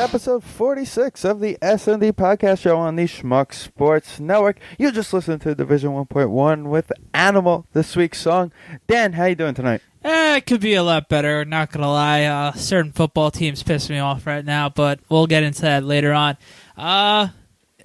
episode 46 of the SND Podcast Show on the Schmuck Sports Network. You just listened to Division 1.1 with Animal, this week's song. Dan, how you doing tonight? It could be a lot better, not going to lie. Certain football teams piss me off right now, but we'll get into that later on.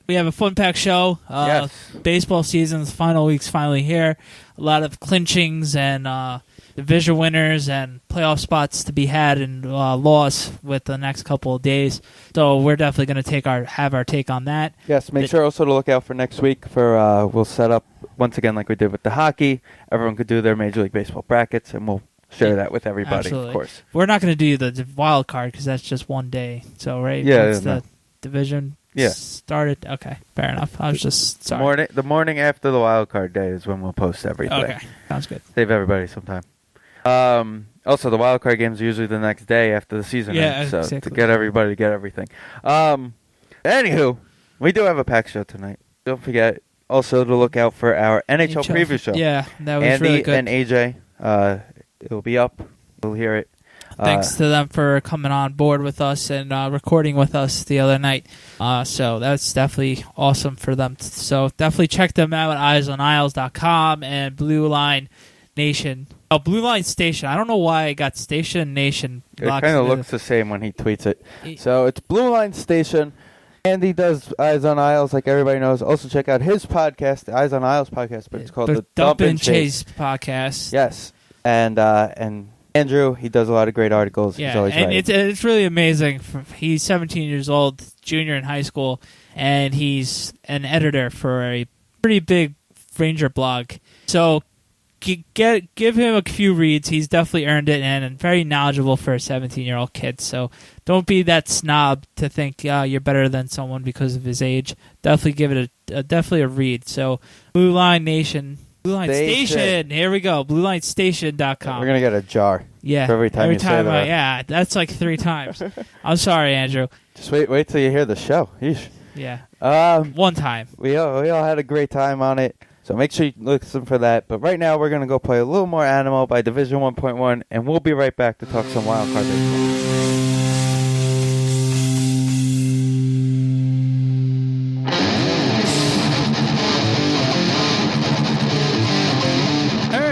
We have a fun-packed show. Yes. Baseball season's final week's finally here. A lot of clinchings and division winners and playoff spots to be had and lost with the next couple of days. So we're definitely going to have our take on that. Yes, make sure also to look out for next week for we'll set up once again like we did with the hockey. Everyone could do their Major League Baseball brackets, and we'll share that with everybody, Absolutely. Of course. We're not going to do the wild card because that's just one day. So, right? Yeah, Once the division started. Okay, fair enough. I was just sorry. The morning after the wild card day is when we'll post everything. Okay, sounds good. Save everybody some time. Also, the wild card games are usually the next day after the season ends, so exactly. to get everybody to get everything. Anywho, we do have a packed show tonight. Don't forget also to look out for our NHL preview show. Yeah, that was Andy really good. and AJ, it'll be up. We'll hear it. Thanks to them for coming on board with us and recording with us the other night. So that's definitely awesome for them. So definitely check them out at eyesonisles.com and Blue Line Nation. Oh, Blue Line Station. I don't know why I got Station Nation. It kind of looks the same when he tweets it. So it's Blue Line Station. Andy does Eyes on Isles, like everybody knows. Also check out his podcast, the Eyes on Isles podcast, but it's called the Dump and Chase podcast. Yes, and Andrew, he does a lot of great articles. Yeah, He's always and right. it's really amazing. He's 17 years old, junior in high school, and he's an editor for a pretty big Ranger blog. So give him a few reads. He's definitely earned it and very knowledgeable for a 17-year-old kid. So don't be that snob to think you're better than someone because of his age. Definitely give it definitely a read. So Blue Line Nation. Blue Line Station. Here we go. BlueLineStation.com. We're going to get a jar. Yeah. For every time you say that. Yeah, that's like 3 times. I'm sorry, Andrew. Just wait till you hear the show. Yeesh. Yeah. One time. We all had a great time on it. So make sure you listen for that. But right now, we're going to go play a little more Animal by Division 1.1, and we'll be right back to talk some wild card baseball.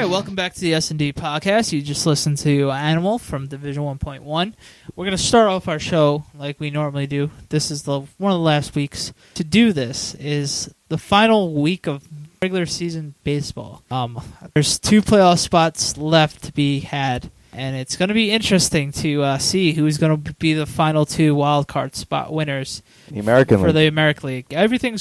Welcome back to the S&D Podcast. You just listened to Animal from Division 1.1. We're going to start off our show like we normally do. This is one of the last weeks. To do this is the final week of regular season baseball. There's 2 playoff spots left to be had, and it's going to be interesting to see who's going to be the final 2 wild card spot winners. The American League. For the American League. Everything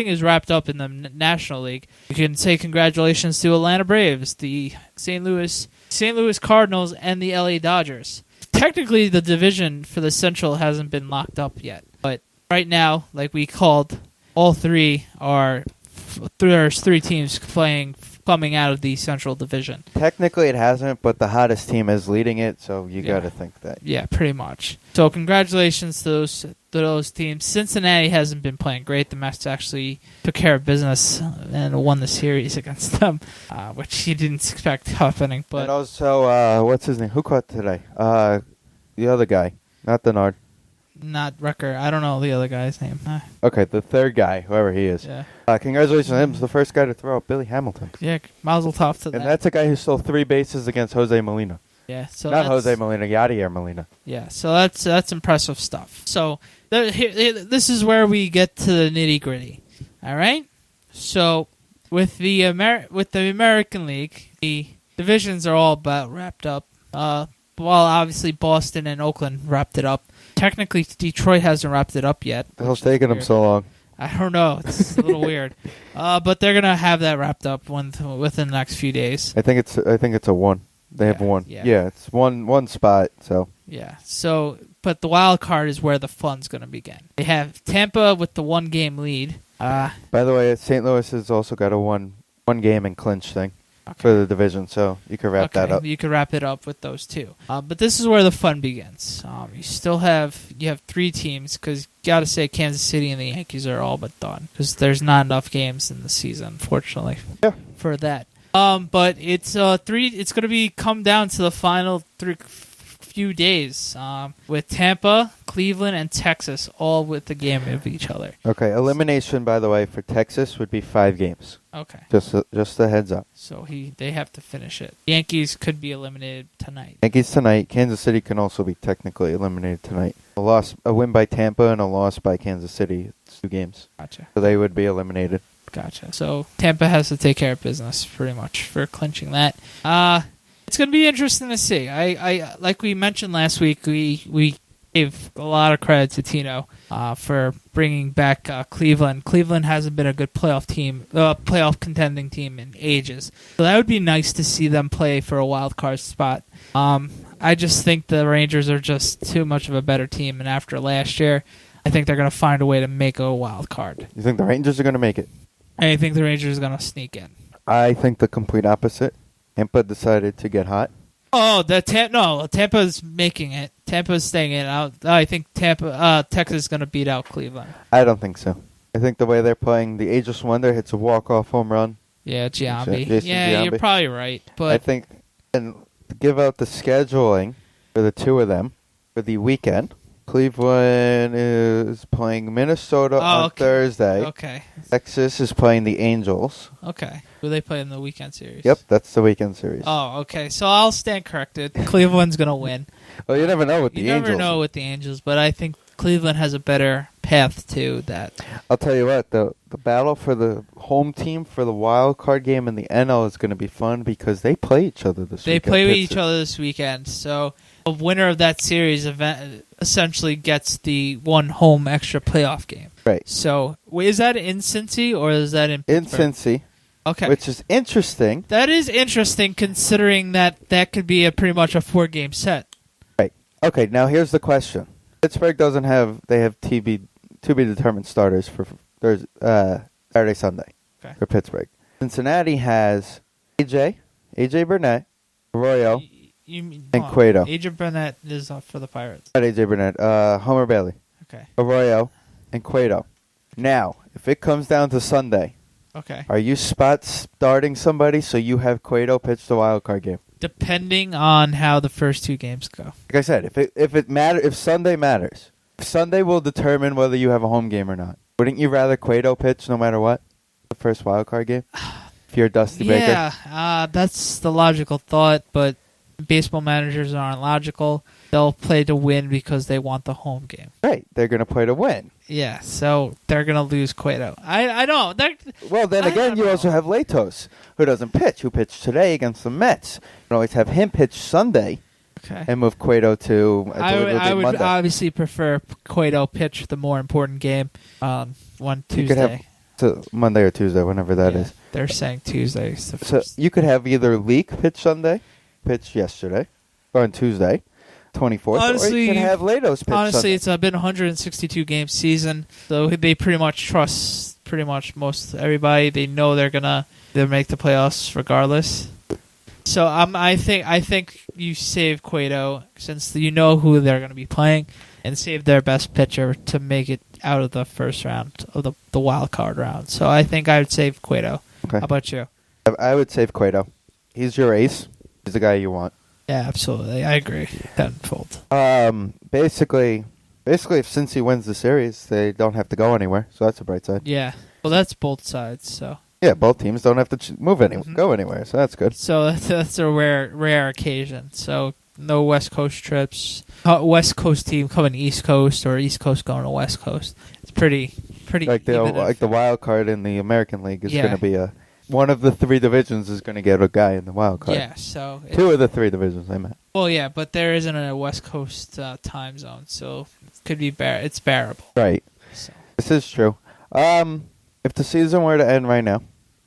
is wrapped up in the National League. You can say congratulations to Atlanta Braves, the St. Louis Cardinals, and the LA Dodgers. Technically, the division for the Central hasn't been locked up yet. But right now, like we called, all 3 are... There's 3 teams coming out of the Central Division. Technically, it hasn't, but the hottest team is leading it, so you got to think that. Yeah, pretty much. So congratulations to those teams. Cincinnati hasn't been playing great. The Mets actually took care of business and won the series against them, which you didn't expect happening. But and also, what's his name? Who caught today? The other guy, not Denard. Not Rucker. I don't know the other guy's name. Okay, the third guy, whoever he is. Yeah. Congratulations to him. He's the first guy to throw out Billy Hamilton. Yeah, mazel tov to that. And that's a guy who stole 3 bases against Jose Molina. Yeah, so not Jose Molina, Yadier Molina. Yeah, so that's impressive stuff. So this is where we get to the nitty gritty. All right. So with the American League, the divisions are all about wrapped up. While obviously Boston and Oakland wrapped it up. Technically, Detroit hasn't wrapped it up yet. The hell's taking them so long? I don't know. It's a little weird. But they're gonna have that wrapped up within the next few days. I think it's a 1. They have 1. Yeah, it's one spot. So yeah. So, but the wild card is where the fun's gonna begin. They have Tampa with the 1-game lead. By the way, St. Louis has also got a one game and clinch thing. For the division, so you could wrap that up. You could wrap it up with those 2. But this is where the fun begins. You have 3 teams because you got to say Kansas City and the Yankees are all but done because there's not enough games in the season, unfortunately. Yeah. For that. But it's 3. It's going to come down to the final few days with Tampa Cleveland and Texas all with the game of each other. Okay, elimination, by the way, for Texas would be 5 games. Okay. Just a heads up. So they have to finish it. Yankees could be eliminated tonight. Yankees tonight. Kansas City can also be technically eliminated tonight. A win by Tampa and a loss by Kansas City. It's 2 games. Gotcha. So they would be eliminated. Gotcha. So Tampa has to take care of business pretty much for clinching that. It's going to be interesting to see. I like we mentioned last week, we gave a lot of credit to Tino for bringing back Cleveland. Cleveland hasn't been a good playoff contending team in ages. So that would be nice to see them play for a wild card spot. I just think the Rangers are just too much of a better team, and after last year, I think they're going to find a way to make a wild card. You think the Rangers are going to make it? I think the Rangers are going to sneak in. I think the complete opposite. Tampa decided to get hot. Oh, Tampa's making it. Tampa's staying in. I think Texas is going to beat out Cleveland. I don't think so. I think the way they're playing, the Ageless Wonder hits a walk-off home run. Yeah, Giambi. Jason Yeah, Giambi. you're probably right. But I think, and to give out the scheduling for the 2 of them for the weekend, Cleveland is playing Minnesota on Thursday. Okay. Texas is playing the Angels. Okay. Who they play in the weekend series? Yep, that's the weekend series. Oh, okay. So I'll stand corrected. Cleveland's going to win. Well, you never know with the Angels. You never know with the Angels, but I think Cleveland has a better path to that. I'll tell you what, the battle for the home team for the wild card game in the NL is going to be fun because they play each other this weekend. They play with each other this weekend, so the winner of that series event essentially gets the one home extra playoff game. Right. So is that in Cincy or is that in Pittsburgh? In Cincy. Okay. Which is interesting. That is interesting considering that could be pretty much a 4-game set. Right. Okay, now here's the question. Pittsburgh doesn't have, they have to be determined starters for Saturday, Sunday for Pittsburgh. Cincinnati has AJ Burnett, Arroyo, and Cueto. AJ Burnett is for the Pirates. Not AJ Burnett, Homer Bailey. Okay. Arroyo and Cueto. Now, if it comes down to Sunday, are you starting somebody so you have Cueto pitch the wild card game? Depending on how the first 2 games go. Like I said, if Sunday matters, if Sunday will determine whether you have a home game or not. Wouldn't you rather Cueto pitch no matter what? The first wild card game? If you're Dusty Baker? Yeah, that's the logical thought, but baseball managers aren't logical. They'll play to win because they want the home game. Right. They're going to play to win. Yeah, so they're going to lose Cueto. I know. Well, then again, you also have Latos, who doesn't pitch, who pitched today against the Mets. You can always have him pitch Sunday and move Cueto to I would Monday. obviously prefer Cueto pitch the more important game one Tuesday. You could have Monday or Tuesday, whenever that is. They're saying Tuesday. So you could have either Leak pitch Sunday, pitch yesterday, or on Tuesday. 24th, honestly, or you can have Latos pitch Sunday. It's been a 162-game season, so they pretty much trust most everybody. They know they'll make the playoffs regardless. So I think you save Cueto since you know who they're going to be playing, and save their best pitcher to make it out of the first round of the wild card round. So I think I would save Cueto. Okay. How about you? I would save Cueto. He's your ace. He's the guy you want. Yeah, absolutely. I agree. Tenfold. Basically, if Cincy wins the series, they don't have to go anywhere. So that's a bright side. Yeah. Well, that's both sides. So. Yeah, both teams don't have to move anywhere, go anywhere. So that's good. So that's a rare occasion. So no West Coast trips. West Coast team coming East Coast or East Coast going to West Coast. It's pretty. Like the wild card in the American League is going to be one of the 3 divisions is going to get a guy in the wild card. Yeah, so 2 of the 3 divisions, I meant. Well, yeah, but there isn't a West Coast time zone, so it could be it's bearable. Right. So. This is true. If the season were to end right now,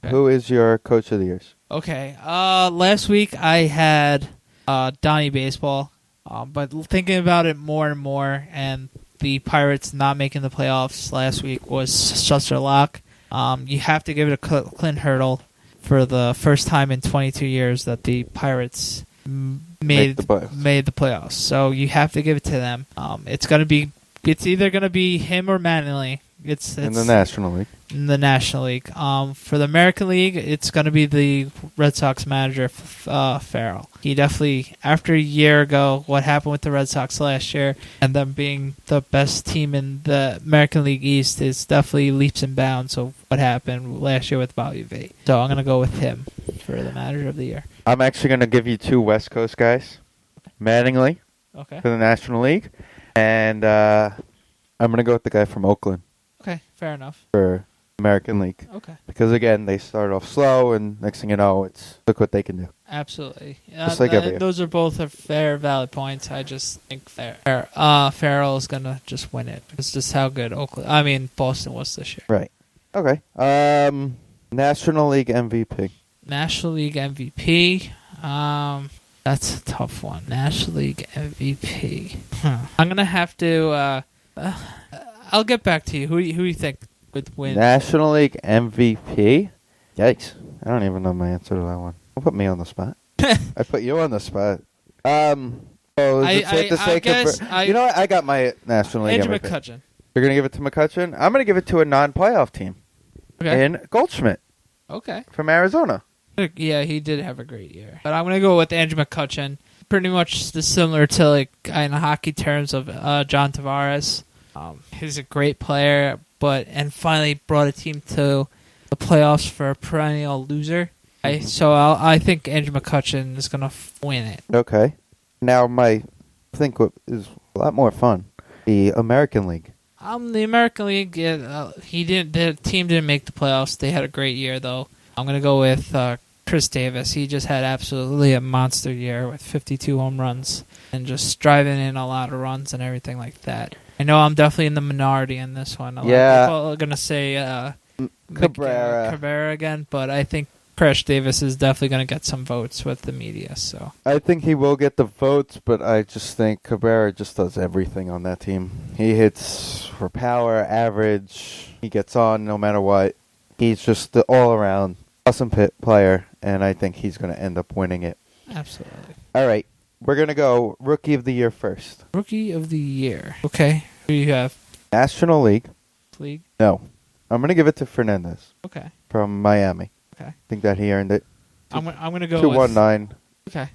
who is your coach of the years? Okay. Last week I had Donnie Baseball, but thinking about it more and more, and the Pirates not making the playoffs last week was such a lock. You have to give it a Clint Hurdle for the first time in 22 years that the Pirates made the playoffs. So you have to give it to them. It's either going to be him or Mattingly It's in the National League. In the National League. For the American League, it's going to be the Red Sox manager, Farrell. He definitely, after a year ago, what happened with the Red Sox last year, and them being the best team in the American League East, is definitely leaps and bounds of what happened last year with Bobby V. So I'm going to go with him for the manager of the year. I'm actually going to give you two West Coast guys. Mattingly for the National League, and I'm going to go with the guy from Oakland. Okay, fair enough. For American League. Okay. Because, again, they start off slow, and next thing you know, it's look what they can do. Absolutely. Just like every year. Those are both fair, valid points. I just think Farrell is going to just win it. It's just how good Boston was this year. Right. Okay. National League MVP. National League MVP. That's a tough one. National League MVP. I'm going to have to... I'll get back to you. Who do you think would win? National League MVP? Yikes. I don't even know my answer to that one. Don't put me on the spot. I put you on the spot. Is it safe to say you know what? I got my National League Andrew MVP. McCutchen. You're going to give it to McCutchen? I'm going to give it to a non-playoff team. Okay. In Goldschmidt. Okay. From Arizona. Yeah, he did have a great year. But I'm going to go with Andrew McCutchen. Pretty much similar to, in hockey terms, of John Tavares. He's a great player, and finally brought a team to the playoffs for a perennial loser. So I think Andrew McCutchen is going to win it. Okay. Now, what is a lot more fun, the American League. The American League, the team didn't make the playoffs. They had a great year, though. I'm going to go with Chris Davis. He just had absolutely a monster year with 52 home runs and just driving in a lot of runs and everything like that. I know I'm definitely in the minority in this one. A lot of people are going to say Cabrera again, but I think Chris Davis is definitely going to get some votes with the media. So I think he will get the votes, but I just think Cabrera just does everything on that team. He hits for power, average. He gets on no matter what. He's just the all-around awesome player, and I think he's going to end up winning it. Absolutely. All right. We're going to go Rookie of the Year first. Rookie of the Year. Okay. Who do you have? National League. League? No. I'm going to give it to Fernandez. Okay. From Miami. Okay. I think that he earned it. I'm going to go 219. Okay.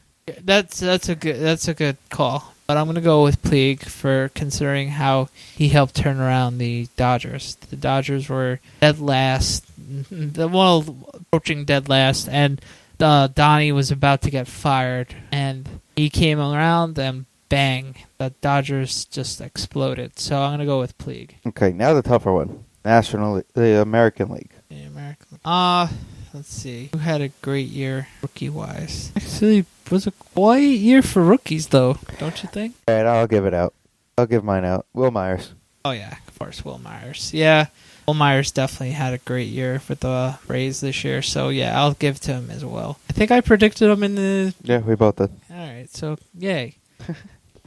That's a good call. But I'm going to go with Puig for considering how he helped turn around the Dodgers. The Dodgers were dead last, approaching dead last, and Donnie was about to get fired, and he came around and bang, the Dodgers just exploded. So I'm going to go with Puig. Okay, now the tougher one. The American League. The American League. Let's see. Who had a great year rookie-wise? Actually, it was a quiet year for rookies, though, don't you think? All right, I'll give it out. I'll give mine out. Will Myers. Oh, yeah, of course, Will Myers. Yeah, Will Myers definitely had a great year with the Rays this year, so yeah, I'll give it to him as well. I think I predicted him in the... Yeah, we both did. All right, so yay.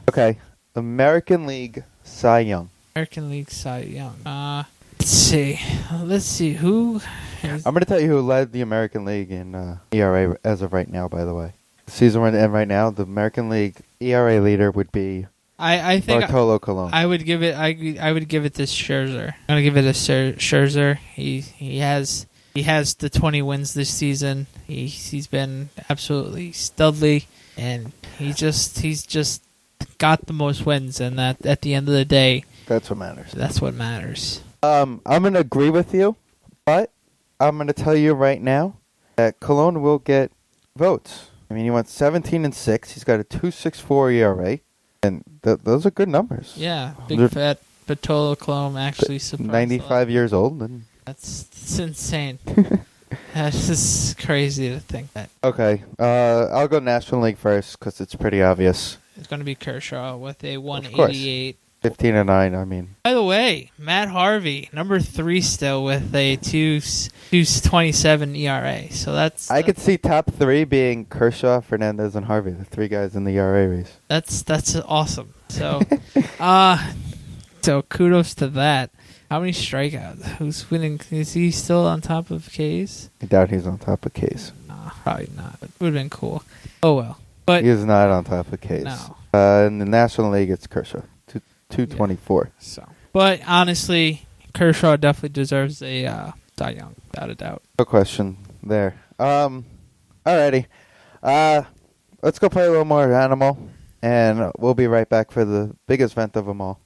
Okay, American League Cy Young. American League Cy Young. Let's see. Who... I'm going to tell you who led the American League in ERA as of right now, by the way. The season we're in right now, the American League ERA leader would be I think Bartolo Colon. I would give it to Scherzer. I'm going to give it to Scherzer. He has the 20 wins this season. He's been absolutely studly, and he's just got the most wins, and that at the end of the day, that's what matters. That's what matters. I'm going to agree with you, but I'm going to tell you right now that Colon will get votes. I mean, he went 17-6. He's got a 2.64 ERA, and those are good numbers. Yeah, big fat Bartolo Colon actually surprised. 95 years old, and that's insane. That's just crazy to think that. Okay, I'll go National League first because it's pretty obvious. It's going to be Kershaw with a 188. 15-9, I mean. By the way, Matt Harvey, number 3 still with a 2.27 ERA. So that's... I could see top 3 being Kershaw, Fernandez, and Harvey, the 3 guys in the ERA race. That's awesome. So, so kudos to that. How many strikeouts? Who's winning? Is he still on top of K's? I doubt he's on top of K's. No, probably not. It would have been cool. Oh, well. But he is not on top of K's. No. In the National League, it's Kershaw. 224. Yeah. So, but honestly, Kershaw definitely deserves a Cy Young, without a doubt. No question there. Alrighty. Let's go play a little more Animal, and we'll be right back for the biggest event of them all.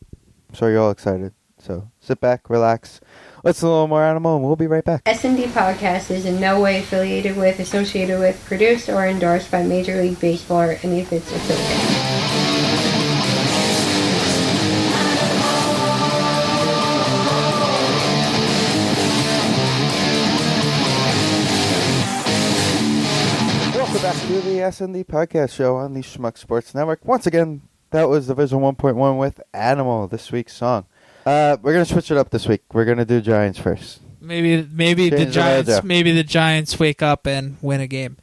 I'm sure you're all excited. So sit back, relax. Let's do a little more Animal, and we'll be right back. SNDPODCAST is in no way affiliated with, associated with, produced, or endorsed by Major League Baseball or any of its affiliates. Welcome back to the SND Podcast Show on the Schmuck Sports Network. Once again, that was Division 1.1 with Animal, this week's song. We're going to switch it up this week. We're going to do Giants first. Maybe the Giants wake up and win a game.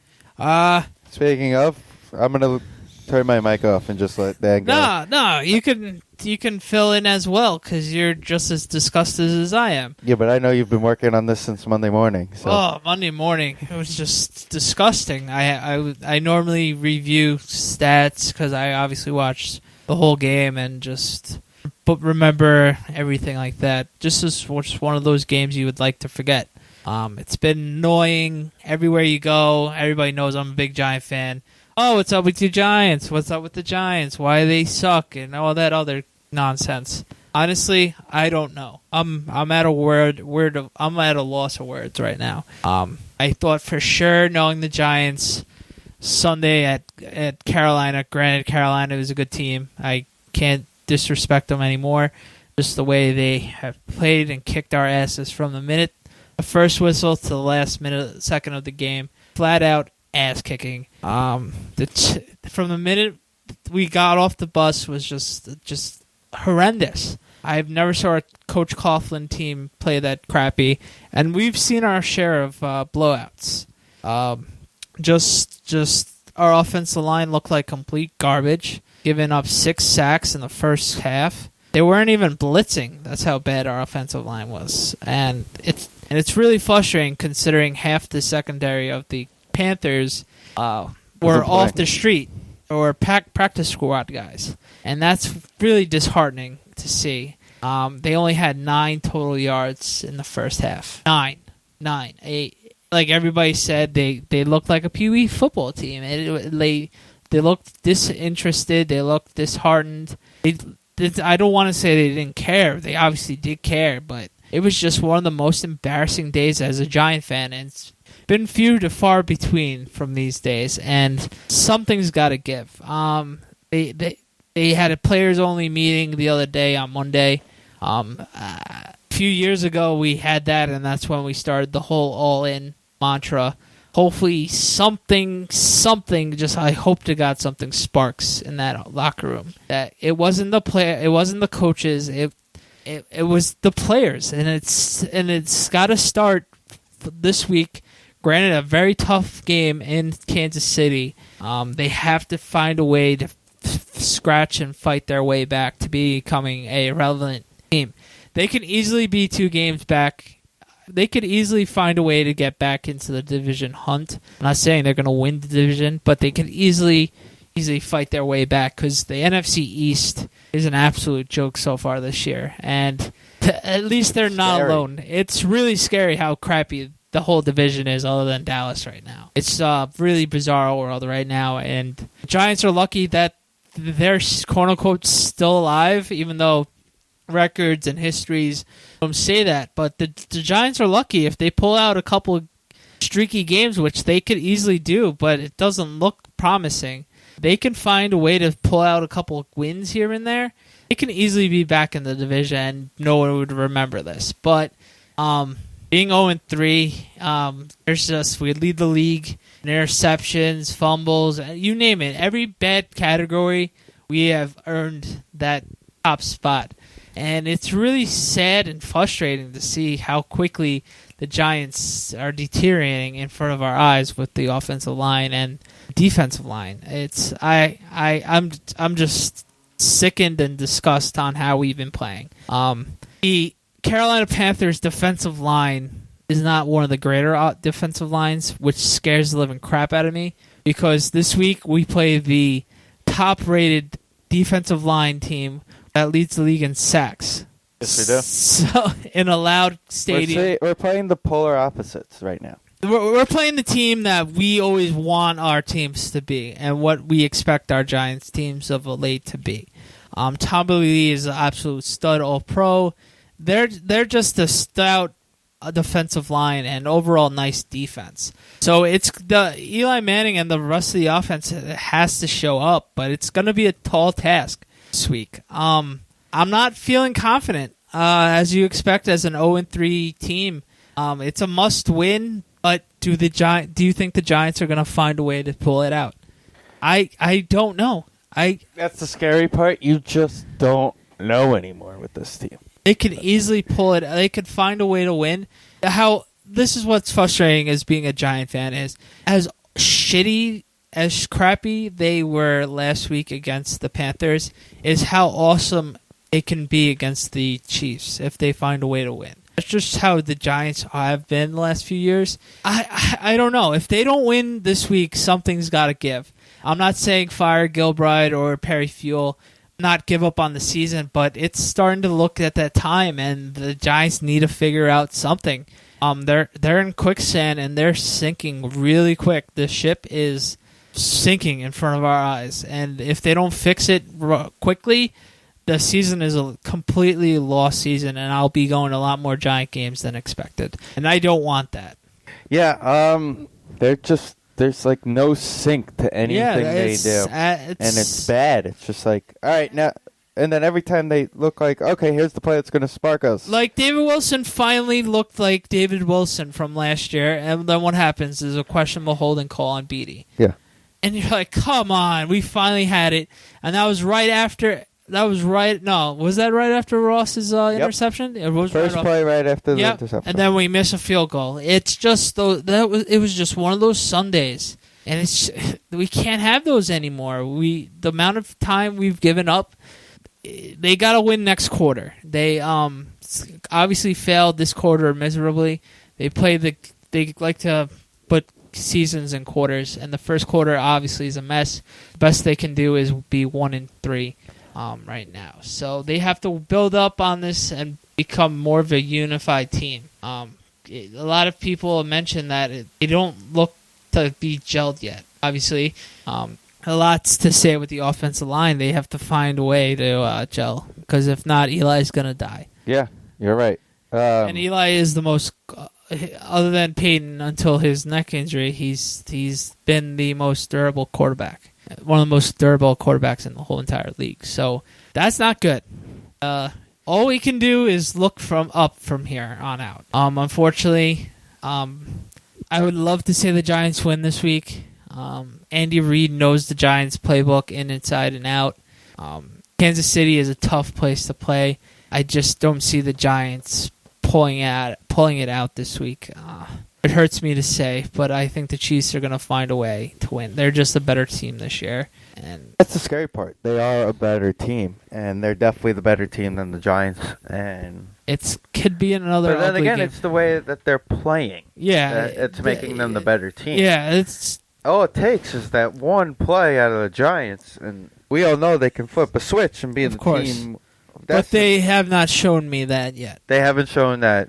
Speaking of, I'm going to turn my mic off and just let Dan go. No, you can fill in as well because you're just as disgusted as I am. Yeah, but I know you've been working on this since Monday morning. So. Oh, Monday morning. It was just disgusting. I normally review stats because I obviously watched the whole game and just remember everything like that. Just one of those games you would like to forget. It's been annoying everywhere you go. Everybody knows I'm a big Giant fan. Oh, what's up with you Giants? What's up with the Giants? Why they suck and all that other nonsense. Honestly, I don't know. I'm at a loss of words right now. I thought for sure, knowing the Giants Sunday at Carolina. Granted, Carolina was a good team. I can't disrespect them anymore. Just the way they have played and kicked our asses from the first whistle to the last second of the game. Flat out ass kicking. From the minute we got off the bus was just horrendous. I've never saw a Coach Coughlin team play that crappy, and we've seen our share of blowouts. Just our offensive line looked like complete garbage, giving up 6 sacks in the first half. They weren't even blitzing. That's how bad our offensive line was, and it's really frustrating considering half the secondary of the Panthers were off the street or practice squad guys, and that's really disheartening to see. They only had 9 total yards in the first half. 9. Like everybody said, they looked like a Pee Wee football team. They looked disinterested. They looked disheartened. I don't want to say they didn't care. They obviously did care, but it was just one of the most embarrassing days as a Giant fan, and it's been few to far between from these days, and something's got to give. They had a players-only meeting the other day on Monday. A few years ago, we had that, and that's when we started the whole all-in mantra. Hopefully, something. I hope to God something sparks in that locker room. That it wasn't the coaches. It was the players, and it's got to start this week. Granted, a very tough game in Kansas City. They have to find a way to scratch and fight their way back to becoming a relevant team. They could easily be 2 games back. They could easily find a way to get back into the division hunt. I'm not saying they're going to win the division, but they could easily fight their way back because the NFC East is an absolute joke so far this year. And at least they're not alone. It's really scary how crappy the whole division is other than Dallas right now. It's a really bizarre world right now, and the Giants are lucky that they're quote-unquote still alive, even though records and histories don't say that. But the Giants are lucky if they pull out a couple of streaky games, which they could easily do, but it doesn't look promising. They can find a way to pull out a couple of wins here and there. They can easily be back in the division, and no one would remember this. But being 0-3, we lead the league in interceptions, fumbles, you name it. Every bad category, we have earned that top spot. And it's really sad and frustrating to see how quickly the Giants are deteriorating in front of our eyes with the offensive line and defensive line. I'm just sickened and disgusted on how we've been playing. The Carolina Panthers defensive line is not one of the greater defensive lines, which scares the living crap out of me, because this week we play the top-rated defensive line team that leads the league in sacks. Yes, we do. So, in a loud stadium. We're playing the polar opposites right now. We're playing the team that we always want our teams to be and what we expect our Giants teams of late to be. Tom Brady is an absolute stud all-pro. They're just a stout defensive line and overall nice defense. So it's the Eli Manning and the rest of the offense has to show up, but it's going to be a tall task this week. I'm not feeling confident as you expect as an 0-3 team. It's a must-win. But do you think the Giants are going to find a way to pull it out? I don't know. That's the scary part. You just don't know anymore with this team. They could easily pull it. They could find a way to win. This is what's frustrating as being a Giant fan is as shitty, as crappy they were last week against the Panthers is how awesome it can be against the Chiefs if they find a way to win. That's just how the Giants have been the last few years. I don't know. If they don't win this week, something's got to give. I'm not saying fire Gilbride or Perry Fuel, not give up on the season, but it's starting to look at that time, and the Giants need to figure out something. They're in quicksand, and they're sinking really quick. The ship is sinking in front of our eyes, and if they don't fix it quickly, the season is a completely lost season, and I'll be going to a lot more Giant games than expected. And I don't want that. Yeah, there's like no sync to anything they do. And it's bad. It's just like, all right, now, and then every time they look like, okay, here's the play that's going to spark us. Like David Wilson finally looked like David Wilson from last year, and then what happens is a questionable holding call on Beatty. Yeah. And you're like, come on, we finally had it. And that was right after... was that right after Ross's interception? It was First play right after the interception. And then we miss a field goal. It's just it was just one of those Sundays, and we can't have those anymore. The amount of time we've given up, they got to win next quarter. They obviously failed this quarter miserably. They like to put seasons in quarters, and the first quarter obviously is a mess. The best they can do is be 1-3. Right now. So they have to build up on this and become more of a unified team. A lot of people mention that they don't look to be gelled yet. Obviously, a lot's to say with the offensive line. They have to find a way to gel, because if not, Eli's going to die. Yeah, you're right. And Eli is the most, other than Peyton until his neck injury, he's been the most durable quarterback. One of the most durable quarterbacks in the whole entire league. So that's not good. All we can do is look from here on out. Unfortunately, I would love to say the Giants win this week. Andy Reid knows the Giants playbook inside and out. Kansas City is a tough place to play. I just don't see the Giants pulling it out this week. It hurts me to say, but I think the Chiefs are going to find a way to win. They're just a better team this year. And that's the scary part. They are a better team, and they're definitely the better team than the Giants. And it could be another. But then again, game. it's the way that they're playing. Yeah, it's making them the better team. Yeah, it's all it takes is that one play out of the Giants, and we all know they can flip a switch and be in the team. But they have not shown me that yet. They haven't shown that.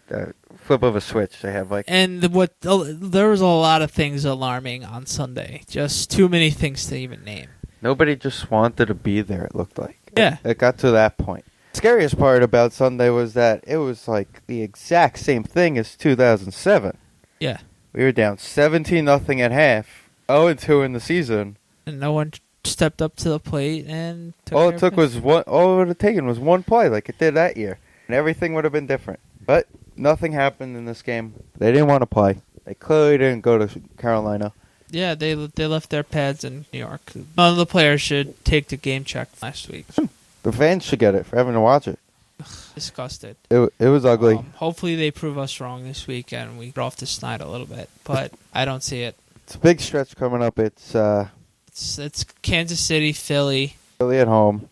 Flip of a switch. They have there was a lot of things alarming on Sunday. Just too many things to even name. Nobody just wanted to be there. It looked like. Yeah, it got to that point. The scariest part about Sunday was that it was like the exact same thing as 2007. Yeah, we were down 17-0 at half, 0-2 in the season, and no one stepped up to the plate and all it took was one. All it would have taken was one play, like it did that year, and everything would have been different. But nothing happened in this game. They didn't want to play. They clearly didn't go to Carolina. Yeah, they left their pads in New York. None of the players should take the game check last week. The fans should get it for having to watch it. Disgusted. It was ugly. Hopefully they prove us wrong this week and we get off the snide a little bit, but I don't see it. It's a big stretch coming up. It's Kansas City, Philly. Philly at home.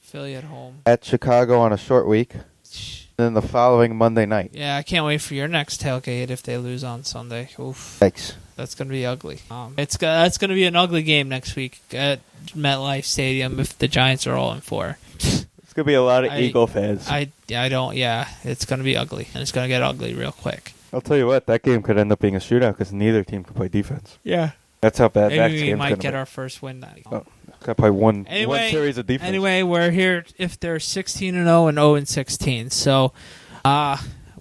At Chicago on a short week. Then the following Monday night. Yeah, I can't wait for your next tailgate if they lose on Sunday. Oof. Thanks. That's going to be ugly. That's going to be an ugly game next week at MetLife Stadium if the Giants are 0-4. It's It's going to be a lot of Eagle fans. I don't. Yeah, it's going to be ugly, and it's going to get ugly real quick. I'll tell you what, that game could end up being a shootout because neither team can play defense. Yeah. That's how bad that game's Maybe we might get be. our first win that game. Oh, got probably one series of defense. Anyway, we're here if they're 16-0 and 0-16. So,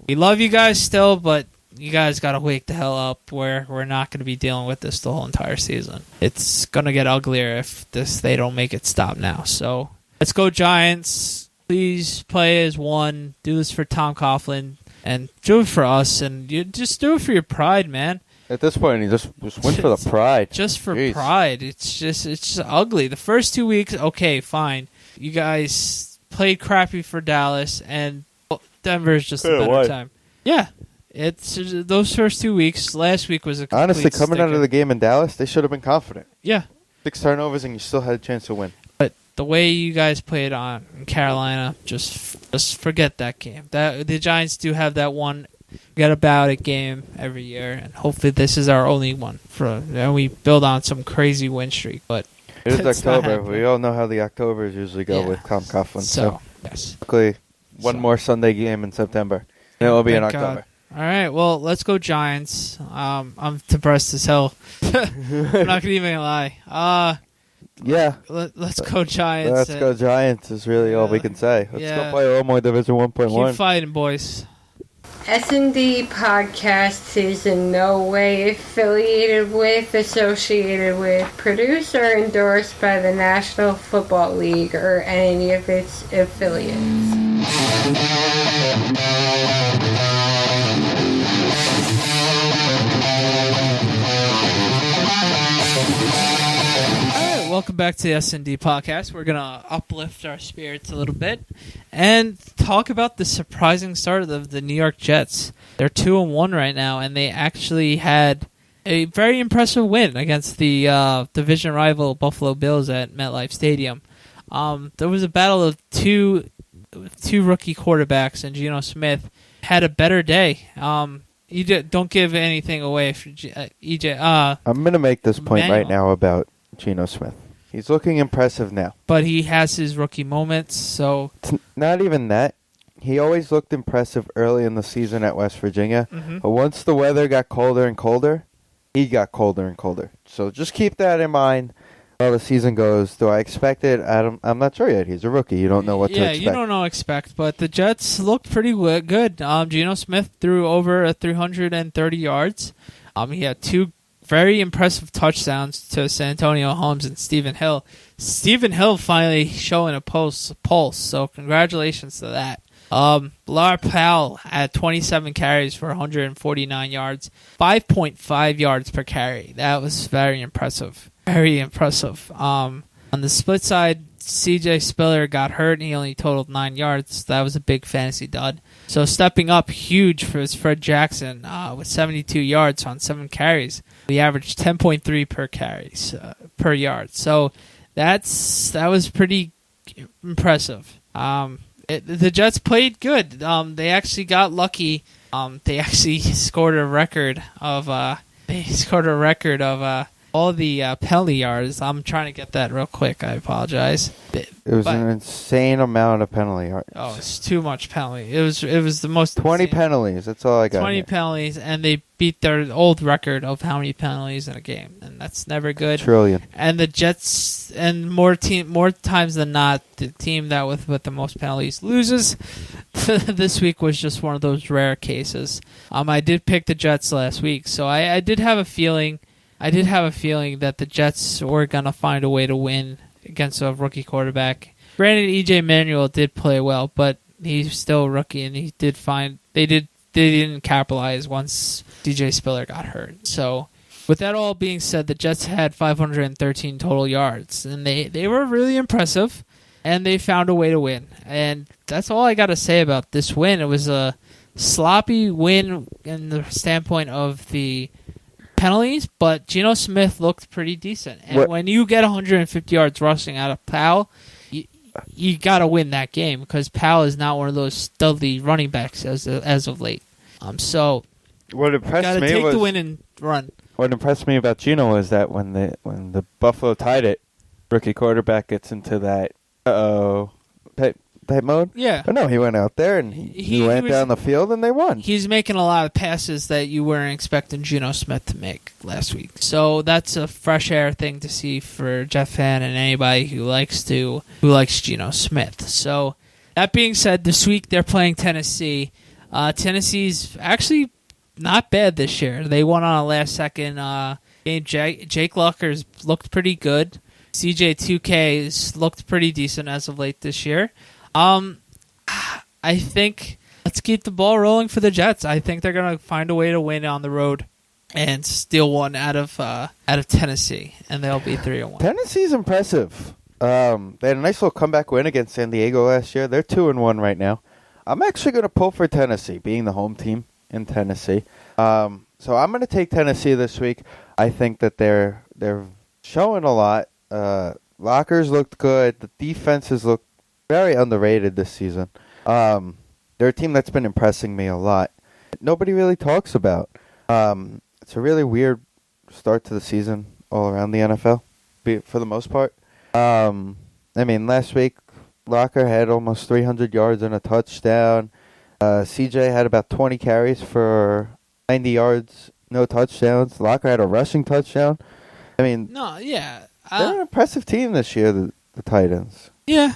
we love you guys still, but you guys got to wake the hell up. We're not going to be dealing with this the whole entire season. It's going to get uglier if they don't make it stop now. So, let's go Giants. Please play as one. Do this for Tom Coughlin. And do it for us, and you just do it for your pride, man. At this point, you just win for the pride. Just for pride. It's just ugly. The first 2 weeks, okay, fine. You guys played crappy for Dallas, and Denver's just a better time. Yeah, it's those first 2 weeks. Last week was a complete honestly coming out of the game in Dallas, they should have been confident. Yeah, 6 turnovers, and you still had a chance to win. But the way you guys played on in Carolina, just forget that game. The Giants do have that one get about it game every year, and hopefully this is our only one. And we build on some crazy win streak. But it is October. We all know how the Octobers usually go with Tom Coughlin. So yes, luckily, one more Sunday game in September, and it will be in October. All right, well, let's go Giants. I'm depressed as hell. I'm not gonna even lie. Yeah. Let's go Giants. Let's go Giants is really all we can say. Let's go play a little more Division 1.1. Keep fighting, boys. SND Podcast is in no way affiliated with, associated with, produced, or endorsed by the National Football League or any of its affiliates. Welcome back to the SND Podcast. We're going to uplift our spirits a little bit and talk about the surprising start of the New York Jets. They're 2-1 right now, and they actually had a very impressive win against the division rival Buffalo Bills at MetLife Stadium. There was a battle of two rookie quarterbacks, and Geno Smith had a better day. You don't give anything away for EJ. I'm going to make this point right now about Geno Smith. He's looking impressive now. But he has his rookie moments, so... Not even that. He always looked impressive early in the season at West Virginia. Mm-hmm. But once the weather got colder and colder, he got colder and colder. So just keep that in mind while the season goes. Do I expect it? I'm not sure yet. He's a rookie. You don't know what to expect. Yeah, you don't know what to expect. But the Jets looked pretty good. Geno Smith threw over 330 yards. He had 2 very impressive touchdowns to Santonio Holmes and Stephen Hill. Stephen Hill finally showing a pulse, so congratulations to that. Lar Powell had 27 carries for 149 yards, 5.5 yards per carry. That was very impressive. Very impressive. On the split side, CJ Spiller got hurt and he only totaled 9 yards. That was a big fantasy dud. So stepping up huge for Fred Jackson with 72 yards on 7 carries. We averaged 10.3 per carries per yard. So that was pretty impressive. The Jets played good. They actually got lucky. They actually scored a record of all the penalty yards. I'm trying to get that real quick. I apologize. It was an insane amount of penalty yards. Oh, it's too much penalty. It was the most 20 penalties. That's all I got. 20 penalties, and they beat their old record of how many penalties in a game, and that's never good. Trillion. And the Jets, and more times than not, the team that with the most penalties loses. This week was just one of those rare cases. I did pick the Jets last week, so I did have a feeling. That the Jets were going to find a way to win against a rookie quarterback. Granted, EJ Manuel did play well, but he's still a rookie, and they didn't capitalize once DJ Spiller got hurt. So, with that all being said, the Jets had 513 total yards, and they were really impressive, and they found a way to win. And that's all I got to say about this win. It was a sloppy win in the standpoint of the penalties, but Geno Smith looked pretty decent. And when you get 150 yards rushing out of Powell, you got to win that game because Powell is not one of those studly running backs as of late. So what impressed me take the win and run. What impressed me about Geno is that when the Buffalo tied it, rookie quarterback gets into that type mode. Yeah. But no, he went out there and he went down the field and they won. He's making a lot of passes that you weren't expecting Geno Smith to make last week. So that's a fresh air thing to see for Jeff Fan and anybody who likes Geno Smith. So that being said, this week they're playing Tennessee. Tennessee's actually not bad this year. They won on a last-second game. Jake Lucker's looked pretty good. CJ2K's looked pretty decent as of late this year. I think let's keep the ball rolling for the Jets. I think they're going to find a way to win on the road and steal one out of Tennessee, and they'll be 3-1. Tennessee's impressive. They had a nice little comeback win against San Diego last year. They're 2-1 right now. I'm actually going to pull for Tennessee, being the home team in Tennessee. So I'm going to take Tennessee this week. I think that they're showing a lot. Lockers looked good. The defenses look very underrated this season. They're a team that's been impressing me a lot. Nobody really talks about. It's a really weird start to the season all around the NFL, for the most part. Last week, Locker had almost 300 yards and a touchdown. CJ had about 20 carries for 90 yards, no touchdowns. Locker had a rushing touchdown. They're an impressive team this year, the Titans. Yeah,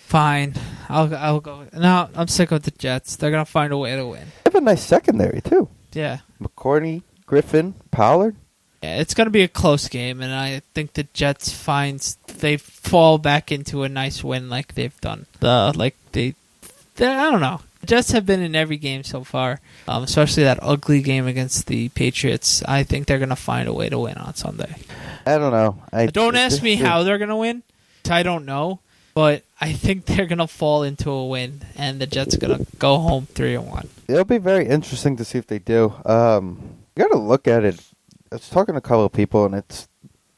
fine. I'll go. No, I'm sick of the Jets. They're gonna find a way to win. They have a nice secondary too. Yeah, McCourty, Griffin, Pollard. Yeah, it's gonna be a close game, and I think the Jets they fall back into a nice win like they've done. I don't know. The Jets have been in every game so far, especially that ugly game against the Patriots. I think they're gonna find a way to win on Sunday. I don't know. Don't ask me how they're gonna win. I don't know. But I think they're going to fall into a win, and the Jets are going to go home 3-1. It'll be very interesting to see if they do. You got to look at it. I was talking to a couple of people, and it's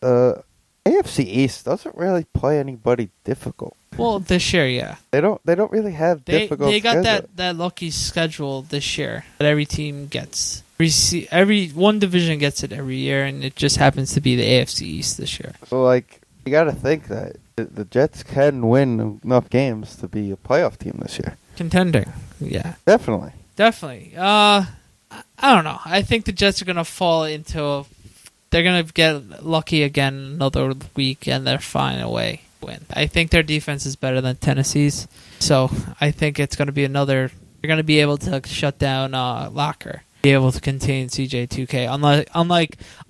AFC East doesn't really play anybody difficult. Well, this year, yeah. They don't really have difficult. They got that lucky schedule this year that every team gets. One division gets it every year, and it just happens to be the AFC East this year. So, you got to think that the Jets can win enough games to be a playoff team this year. Contending, yeah. Definitely. I don't know. I think the Jets are going to fall into they're going to get lucky again another week, and they're fine away win. I think their defense is better than Tennessee's, so I think it's going to be they're going to be able to shut down Locker, be able to contain CJ2K.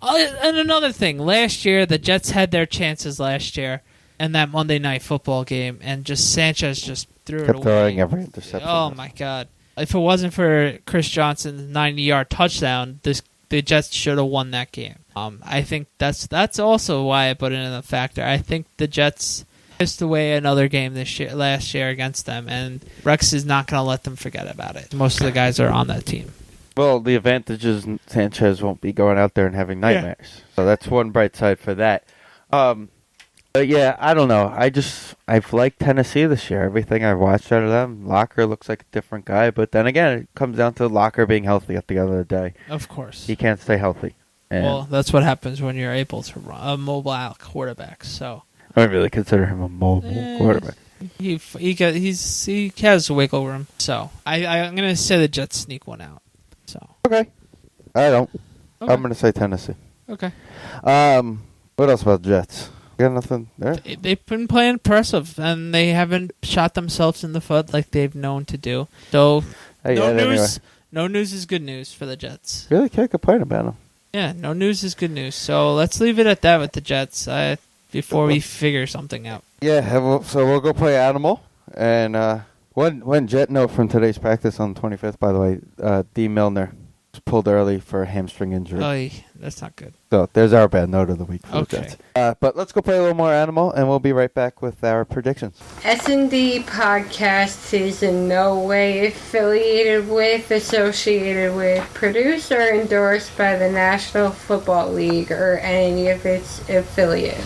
And another thing, last year, the Jets had their chances last year in that Monday Night Football game, and Sanchez just threw it away. Throwing every interception. Oh, my God. If it wasn't for Chris Johnson's 90-yard touchdown, the Jets should have won that game. I think that's also why I put it in the factor. I think the Jets pissed away another game last year against them, and Rex is not going to let them forget about it. Most of the guys are on that team. Well, the advantage is Sanchez won't be going out there and having nightmares. Yeah. So that's one bright side for that. But yeah, I don't know. I've liked Tennessee this year. Everything I've watched out of them, Locker looks like a different guy. But then again, it comes down to Locker being healthy at the end of the day. Of course. He can't stay healthy. Well, that's what happens when you're able to run a mobile quarterback. So I don't really consider him a mobile quarterback. He has wiggle room. So I'm going to say the Jets sneak one out. So okay. I don't. Okay. I'm going to say Tennessee. Okay. What else about the Jets? Got nothing there? They've been playing impressive, and they haven't shot themselves in the foot like they've known to do. So, no news is good news for the Jets. Really can't complain about them. Yeah, no news is good news. So let's leave it at that with the Jets before we figure something out. Yeah, so we'll go play Animal. And one Jet note from today's practice on the 25th, by the way, D. Milner was pulled early for a hamstring injury. Oh, that's not good. So there's our bad note of the week for the Okay. Jets. But let's go play a little more Animal, and we'll be right back with our predictions. SND Podcast is in no way affiliated with, associated with, produced, or endorsed by the National Football League or any of its affiliates.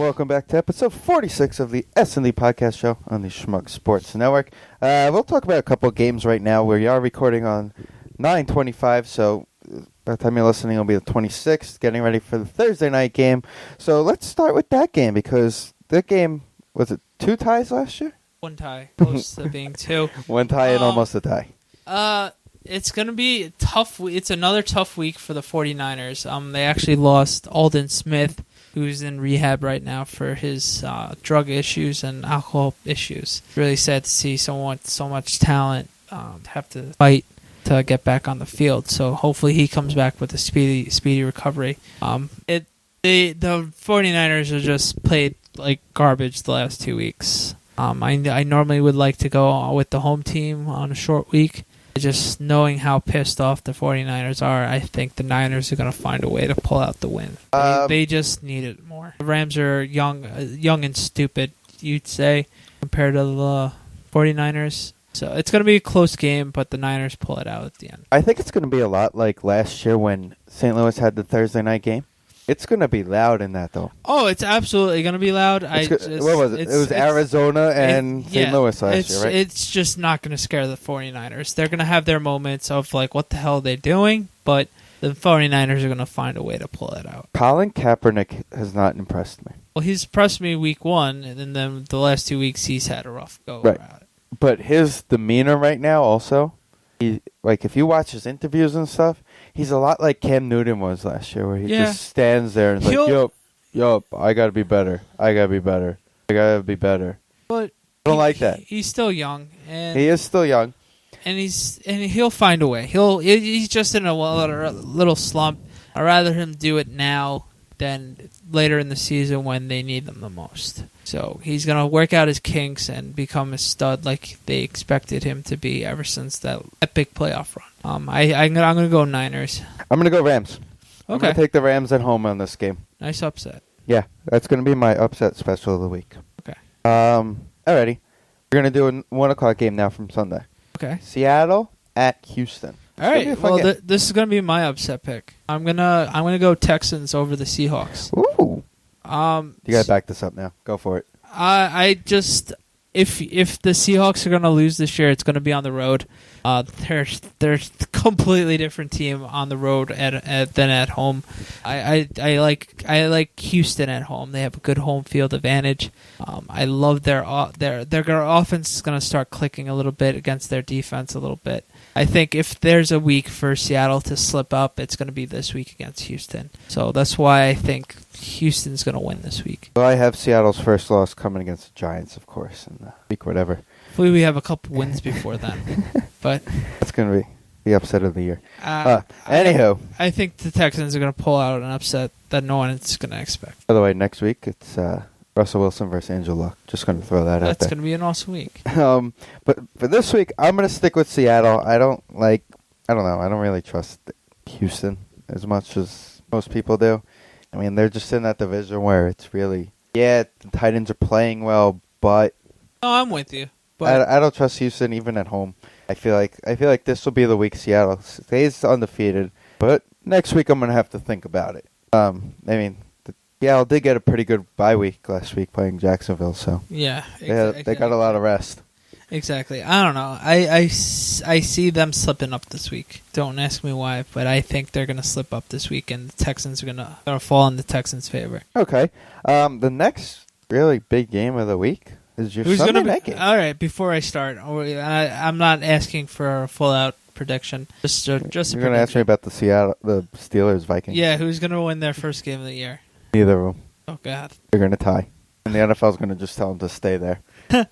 welcome back to episode 46 of the S&D Podcast Show on the Schmuck Sports Network. We'll talk about a couple of games right now. We are recording on 9/25, so by the time you're listening, it'll be the 26th, getting ready for the Thursday night game. So let's start with that game, because that game, was it 2 ties last year? 1 tie, close to being 2. 1 tie and almost a tie. It's going to be tough. It's another tough week for the 49ers. They actually lost Aldon Smith, who's in rehab right now for his drug issues and alcohol issues. Really sad to see someone with so much talent have to fight to get back on the field. So hopefully he comes back with a speedy recovery. The 49ers have just played like garbage the last 2 weeks. I normally would like to go with the home team on a short week. Just knowing how pissed off the 49ers are, I think the Niners are going to find a way to pull out the win. They just need it more. The Rams are young and stupid, you'd say, compared to the 49ers. So it's going to be a close game, but the Niners pull it out at the end. I think it's going to be a lot like last year when St. Louis had the Thursday night game. It's going to be loud in that, though. Oh, it's absolutely going to be loud. What was it? It was Arizona and St. Louis last year, right? It's just not going to scare the 49ers. They're going to have their moments of, like, what the hell are they doing? But the 49ers are going to find a way to pull it out. Colin Kaepernick has not impressed me. Well, he's impressed me week 1, and then the last 2 weeks he's had a rough go right. around it. But his demeanor right now also, if you watch his interviews and stuff, he's a lot like Cam Newton was last year, where he just stands there and is like, yup, I got to be better. I got to be better. But I don't like that. He's still young. And he is still young. And he'll find a way. He's just in a little slump. I'd rather him do it now than later in the season when they need them the most. So he's going to work out his kinks and become a stud like they expected him to be ever since that epic playoff run. I'm going to go Niners. I'm going to go Rams. Okay. I'm going to take the Rams at home on this game. Nice upset. Yeah, that's going to be my upset special of the week. Okay. Alrighty. We're going to do a 1 o'clock game now from Sunday. Okay. Seattle at Houston. All right. Well, this is going to be my upset pick. I'm gonna go Texans over the Seahawks. Ooh. You got to back this up now. Go for it. I just if the Seahawks are going to lose this year, it's going to be on the road. They're a completely different team on the road than at home. I like Houston at home. They have a good home field advantage. I love their offense is going to start clicking a little bit against their defense a little bit. I think if there's a week for Seattle to slip up, it's going to be this week against Houston. So that's why I think Houston's going to win this week. Well, I have Seattle's first loss coming against the Giants, of course, in week whatever. Hopefully we have a couple wins before then. But it's going to be the upset of the year. Anyhow. I think the Texans are going to pull out an upset that no one is going to expect. By the way, next week it's Russell Wilson versus Andrew Luck. Just going to throw that out there. That's going to be an awesome week. But for this week, I'm going to stick with Seattle. I don't really trust Houston as much as most people do. I mean, they're just in that division where it's really, the Titans are playing well, but no, I'm with you. But I don't trust Houston even at home. I feel like this will be the week Seattle stays undefeated. But next week I'm going to have to think about it. Seattle did get a pretty good bye week last week playing Jacksonville, so yeah, they got a lot of rest. Exactly. I don't know. I see them slipping up this week. Don't ask me why, but I think they're going to slip up this week, and the Texans are going to fall in the Texans' favor. Okay. The next really big game of the week is your Sunday night game. All right. Before I start, I'm not asking for a full-out prediction. Just You're going to ask me about the Steelers Vikings. Yeah. Who's going to win their first game of the year? Neither of them. Oh God. They're going to tie, and the NFL is going to just tell them to stay there. I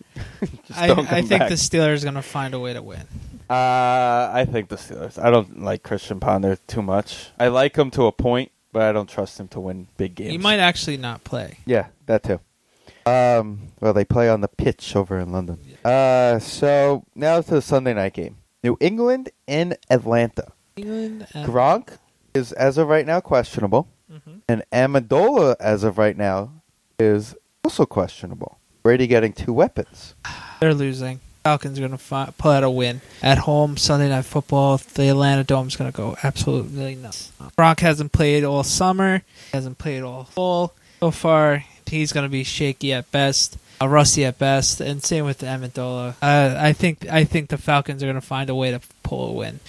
think the Steelers are going to find a way to win. I think the Steelers. I don't like Christian Ponder too much. I like him to a point, but I don't trust him to win big games. He might actually not play. Yeah, that too. Well, they play on the pitch over in London. Yeah. So now to the Sunday night game. New England in Atlanta. Gronk is, as of right now, questionable. Mm-hmm. And Amendola, as of right now, is also questionable. Brady getting 2 weapons. They're losing. Falcons are going to pull out a win. At home, Sunday Night Football, the Atlanta Dome's going to go absolutely nuts. Gronk hasn't played all summer. Hasn't played all fall. So far, he's going to be shaky at best, rusty at best, and same with Amendola. I think the Falcons are going to find a way to pull a win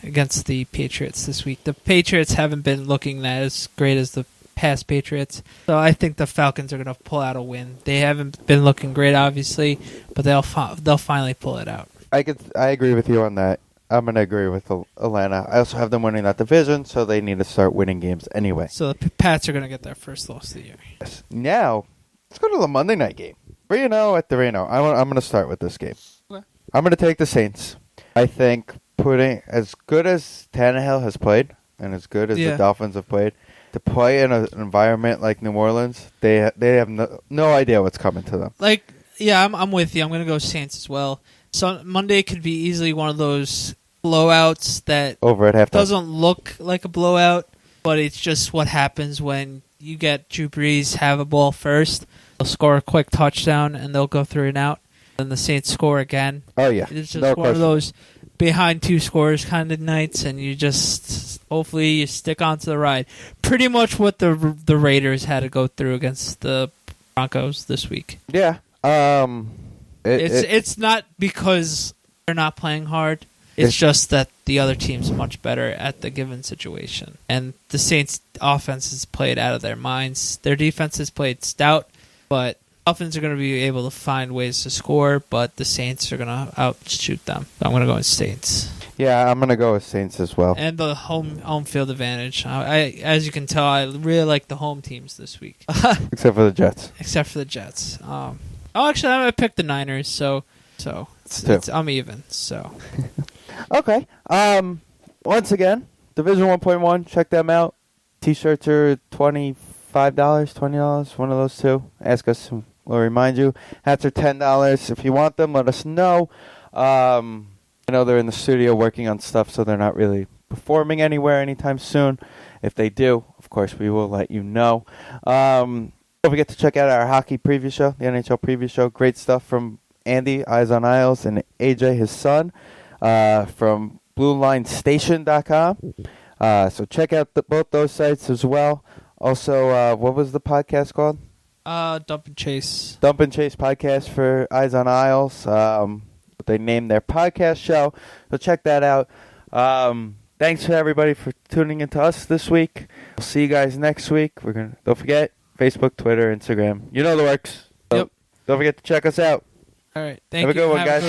against the Patriots this week. The Patriots haven't been looking as great as the past Patriots, so I think the Falcons are going to pull out a win. They haven't been looking great, obviously, but they'll finally pull it out. I agree with you on that. I'm going to agree with Atlanta. I also have them winning that division, so they need to start winning games anyway. So the Pats are going to get their first loss of the year. Yes. Now, let's go to the Monday night game. 3-0 at 3-0. I'm going to start with this game. Okay. I'm going to take the Saints. I think putting as good as Tannehill has played and as good as the Dolphins have played, to play in an environment like New Orleans, they have no idea what's coming to them. I'm with you. I'm going to go Saints as well. So Monday could be easily one of those blowouts that over at halftime doesn't look like a blowout, but it's just what happens when you get Drew Brees have a ball first. They'll score a quick touchdown and they'll go 3 and out. Then the Saints score again. Oh yeah, it's just one of those behind 2 scores kind of nights, and you just hopefully you stick onto the ride. Pretty much what the Raiders had to go through against the Broncos this week. Yeah. It's not because they're not playing hard. It's just that the other team's much better at the given situation. And the Saints' offense has played out of their minds. Their defense has played stout, but Dolphins are going to be able to find ways to score, but the Saints are going to outshoot them. So I'm going to go with Saints. Yeah, I'm going to go with Saints as well. And the home field advantage. As you can tell, I really like the home teams this week. Except for the Jets. Actually, I'm going to pick the Niners, so I'm even. So, okay. Once again, Division 1.1, check them out. T-shirts are $25, $20, one of those two. Ask us, we'll remind you. Hats are $10. If you want them, let us know. I know they're in the studio working on stuff, so they're not really performing anywhere anytime soon. If they do, of course, we will let you know. Don't forget to check out our hockey preview show, the NHL preview show. Great stuff from Andy, Eyes on Isles, and AJ, his son, from BlueLineStation.com. So check out both those sites as well. Also, what was the podcast called? Dump and Chase. Dump and Chase podcast for Eyes on Isles. They named their podcast show. So check that out. Thanks to everybody for tuning into us this week. We'll see you guys next week. Don't forget, Facebook, Twitter, Instagram. You know the works. So yep. Don't forget to check us out. All right. Thank you. Have a good one, guys.